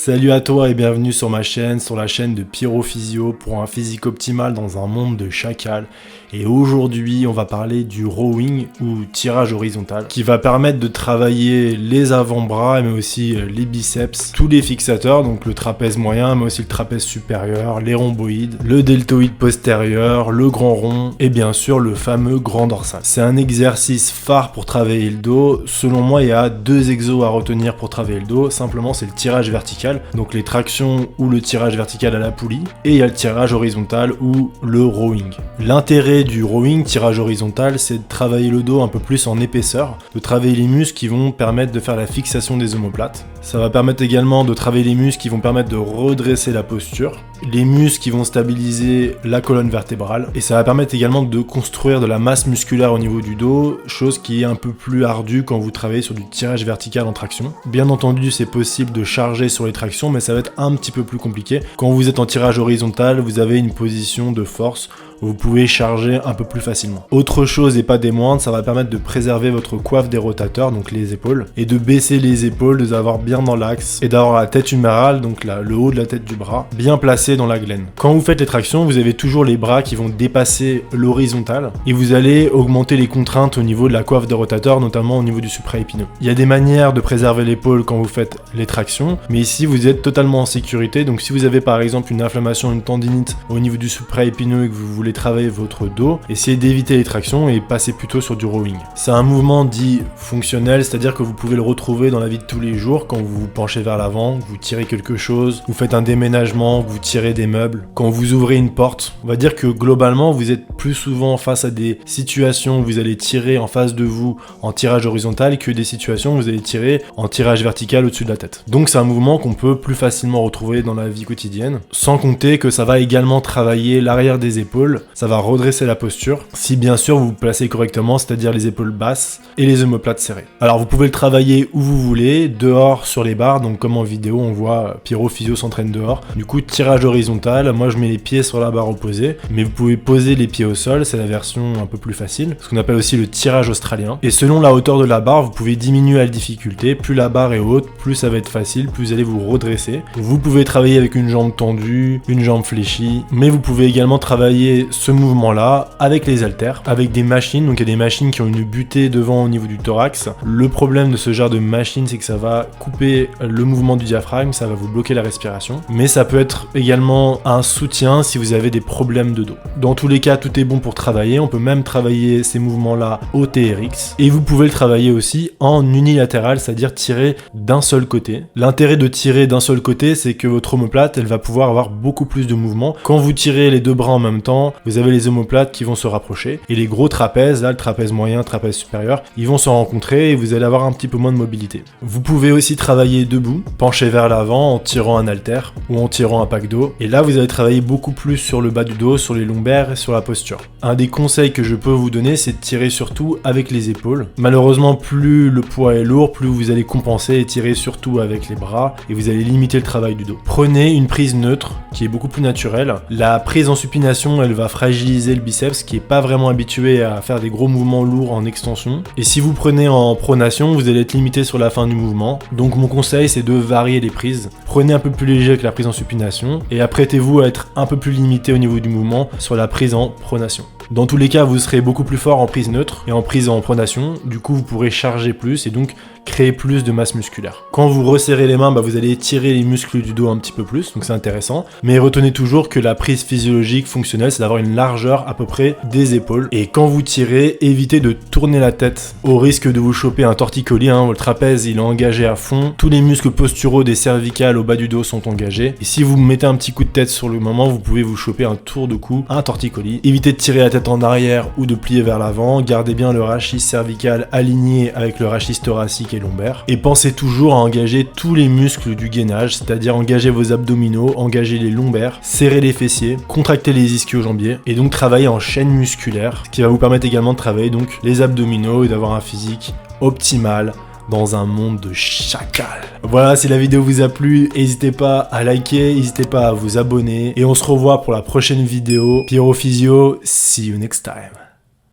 Salut à toi et bienvenue sur ma chaîne, sur la chaîne de Pyrophysio pour un physique optimal dans un monde de chacal. Et aujourd'hui, on va parler du rowing ou tirage horizontal qui va permettre de travailler les avant-bras mais aussi les biceps, tous les fixateurs, donc le trapèze moyen mais aussi le trapèze supérieur, les rhomboïdes, le deltoïde postérieur, le grand rond et bien sûr le fameux grand dorsal. C'est un exercice phare pour travailler le dos. Selon moi, il y a deux exos à retenir pour travailler le dos. Simplement, c'est le tirage vertical, donc les tractions ou le tirage vertical à la poulie, et il y a le tirage horizontal ou le rowing. L'intérêt du rowing, tirage horizontal, c'est de travailler le dos un peu plus en épaisseur, de travailler les muscles qui vont permettre de faire la fixation des omoplates. Ça va permettre également de travailler les muscles qui vont permettre de redresser la posture, les muscles qui vont stabiliser la colonne vertébrale, et ça va permettre également de construire de la masse musculaire au niveau du dos, chose qui est un peu plus ardue quand vous travaillez sur du tirage vertical en traction. Bien entendu, c'est possible de charger sur les tractions, mais ça va être un petit peu plus compliqué. Quand vous êtes en tirage horizontal, vous avez une position de force où vous pouvez charger un peu plus facilement. Autre chose et pas des moindres, ça va permettre de préserver votre coiffe des rotateurs, donc les épaules, et de baisser les épaules, de les avoir bien dans l'axe, et d'avoir la tête humérale, donc le haut de la tête du bras, bien placé dans la glène. Quand vous faites les tractions, vous avez toujours les bras qui vont dépasser l'horizontale, et vous allez augmenter les contraintes au niveau de la coiffe des rotateurs, notamment au niveau du supraépineux. Il y a des manières de préserver l'épaule quand vous faites les tractions, mais ici vous êtes totalement en sécurité, donc si vous avez par exemple une inflammation, une tendinite au niveau du supraépineux et que vous voulez travailler votre dos, essayez d'éviter les tractions et passez plutôt sur du rowing. C'est un mouvement dit fonctionnel, c'est-à-dire que vous pouvez le retrouver dans la vie de tous les jours quand vous vous penchez vers l'avant, que vous tirez quelque chose, vous faites un déménagement, que vous tirez des meubles, quand vous ouvrez une porte. On va dire que globalement, vous êtes plus souvent face à des situations où vous allez tirer en face de vous en tirage horizontal que des situations où vous allez tirer en tirage vertical au-dessus de la tête. Donc c'est un mouvement qu'on peut plus facilement retrouver dans la vie quotidienne, sans compter que ça va également travailler l'arrière des épaules. Ça va redresser la posture, si bien sûr vous vous placez correctement, c'est-à-dire les épaules basses et les omoplates serrées. Alors vous pouvez le travailler où vous voulez, dehors sur les barres, donc comme en vidéo on voit Pyrophysio s'entraîne dehors. Du coup tirage horizontal, moi je mets les pieds sur la barre opposée, mais vous pouvez poser les pieds au sol, c'est la version un peu plus facile, ce qu'on appelle aussi le tirage australien. Et selon la hauteur de la barre, vous pouvez diminuer la difficulté, plus la barre est haute, plus ça va être facile, plus vous allez vous redresser. Vous pouvez travailler avec une jambe tendue, une jambe fléchie, mais vous pouvez également travailler ce mouvement-là avec les haltères, avec des machines. Donc il y a des machines qui ont une butée devant au niveau du thorax. Le problème de ce genre de machine, c'est que ça va couper le mouvement du diaphragme, ça va vous bloquer la respiration. Mais ça peut être également un soutien si vous avez des problèmes de dos. Dans tous les cas, tout est bon pour travailler. On peut même travailler ces mouvements-là au TRX. Et vous pouvez le travailler aussi en unilatéral, c'est-à-dire tirer d'un seul côté. L'intérêt de tirer d'un seul côté, c'est que votre omoplate, elle va pouvoir avoir beaucoup plus de mouvement. Quand vous tirez les deux bras en même temps, vous avez les omoplates qui vont se rapprocher et les gros trapèzes, là le trapèze moyen, trapèze supérieur, ils vont se rencontrer et vous allez avoir un petit peu moins de mobilité. Vous pouvez aussi travailler debout, penché vers l'avant en tirant un haltère ou en tirant un pack dos, et là vous allez travailler beaucoup plus sur le bas du dos, sur les lombaires et sur la posture. Un des conseils que je peux vous donner, c'est de tirer surtout avec les épaules. Malheureusement, plus le poids est lourd, plus vous allez compenser et tirer surtout avec les bras et vous allez limiter le travail du dos. Prenez une prise neutre qui est beaucoup plus naturelle. La prise en supination, elle va fragiliser le biceps qui est pas vraiment habitué à faire des gros mouvements lourds en extension, et si vous prenez en pronation, vous allez être limité sur la fin du mouvement. Donc mon conseil, c'est de varier les prises. Prenez un peu plus léger avec la prise en supination et apprêtez-vous à être un peu plus limité au niveau du mouvement sur la prise en pronation. Dans tous les cas, vous serez beaucoup plus fort en prise neutre et en prise en pronation, du coup vous pourrez charger plus et donc créer plus de masse musculaire. Quand vous resserrez les mains, vous allez étirer les muscles du dos un petit peu plus, donc c'est intéressant. Mais retenez toujours que la prise physiologique fonctionnelle, c'est d'avoir une largeur à peu près des épaules. Et quand vous tirez, évitez de tourner la tête au risque de vous choper un torticolis. Le trapèze, il est engagé à fond. Tous les muscles posturaux des cervicales au bas du dos sont engagés. Et si vous mettez un petit coup de tête sur le moment, vous pouvez vous choper un tour de cou, un torticolis. Évitez de tirer la tête en arrière ou de plier vers l'avant. Gardez bien le rachis cervical aligné avec le rachis thoracique et lombaire. Et pensez toujours à engager tous les muscles du gainage, c'est-à-dire engager vos abdominaux, engager les lombaires, serrer les fessiers, contracter les ischio-jambiers et donc travailler en chaîne musculaire, ce qui va vous permettre également de travailler donc les abdominaux et d'avoir un physique optimal dans un monde de chacal. Voilà, si la vidéo vous a plu, n'hésitez pas à liker, n'hésitez pas à vous abonner et on se revoit pour la prochaine vidéo. Pyrophysio, see you next time.